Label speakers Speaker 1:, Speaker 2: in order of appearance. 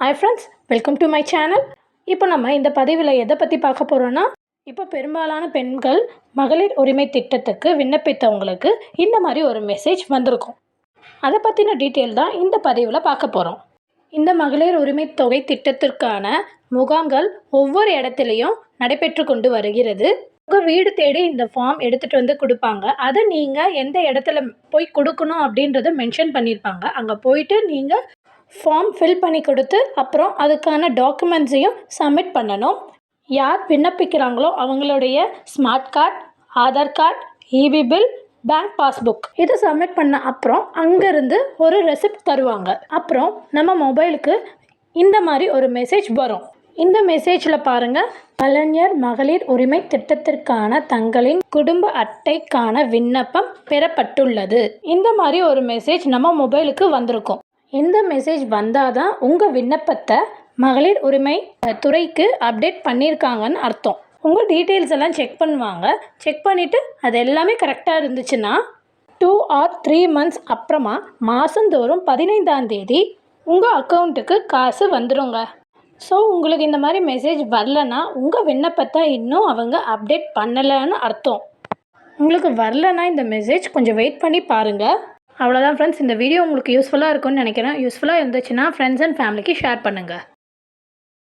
Speaker 1: Hi friends, welcome to my channel. இப்போ நம்ம இந்த பதிவில் எதை பற்றி பார்க்க போகிறோன்னா, இப்போ பெரும்பாலான பெண்கள் மகளிர் உரிமை திட்டத்துக்கு விண்ணப்பித்தவங்களுக்கு இந்த மாதிரி ஒரு மெசேஜ் வந்திருக்கும். அதை பற்றின டீட்டெயில் தான் இந்த பதிவில் பார்க்க போகிறோம். இந்த மகளிர் உரிமை தொகை திட்டத்திற்கான முகாம்கள் ஒவ்வொரு இடத்துலையும் நடைபெற்று கொண்டு வருகிறது. உங்கள் வீடு தேடி இந்த ஃபார்ம் எடுத்துகிட்டு வந்து கொடுப்பாங்க. அதை நீங்கள் எந்த இடத்துல போய் கொடுக்கணும் அப்படின்றத மென்ஷன் பண்ணியிருப்பாங்க. அங்கே போயிட்டு நீங்கள் ஃபார்ம் ஃபில் பண்ணி கொடுத்து அப்புறம் அதுக்கான டாக்குமெண்ட்ஸையும் சப்மிட் பண்ணணும். யார் விண்ணப்பிக்கிறாங்களோ அவங்களுடைய smart card, Aadhaar card, EB bill, bank passbook இதை சப்மிட் பண்ண அப்புறம் அங்கேருந்து ஒரு ரெசிப்ட் தருவாங்க. அப்புறம் நம்ம மொபைலுக்கு இந்த மாதிரி ஒரு மெசேஜ் வரும். இந்த மெசேஜில் பாருங்கள், கலைஞர் மகளிர் உரிமை திட்டத்திற்கான தங்களின் குடும்ப அட்டைக்கான விண்ணப்பம் பெறப்பட்டுள்ளது. இந்த மாதிரி ஒரு மெசேஜ் நம்ம மொபைலுக்கு வந்திருக்கும். இந்த மெசேஜ் வந்தால் தான் உங்கள் விண்ணப்பத்தை மகளிர் உரிமை துறைக்கு அப்டேட் பண்ணியிருக்காங்கன்னு அர்த்தம். உங்கள் டீட்டெயில்ஸ் எல்லாம் செக் பண்ணுவாங்க. செக் பண்ணிவிட்டு அது எல்லாமே கரெக்டாக இருந்துச்சுன்னா 2 or 3 months அப்புறமா மாதந்தோறும் 15ஆம் தேதி உங்கள் அக்கௌண்ட்டுக்கு காசு வந்துடுங்க. ஸோ உங்களுக்கு இந்த மாதிரி மெசேஜ் வரலன்னா உங்கள் விண்ணப்பத்தை இன்னும் அவங்க அப்டேட் பண்ணலைன்னு அர்த்தம். உங்களுக்கு வரலன்னா இந்த மெசேஜ் கொஞ்சம் வெயிட் பண்ணி பாருங்கள். அவ்வளோதான் ஃப்ரெண்ட்ஸ், இந்த வீடியோ உங்களுக்கு யூஸ்ஃபுல்லாக இருக்கும்னு நினைக்கிறேன். யூஸ்ஃபுல்லாக இருந்துச்சுன்னா ஃப்ரெண்ட்ஸ் அண்ட் ஃபேமிலிக்கு ஷேர் பண்ணுங்கள்.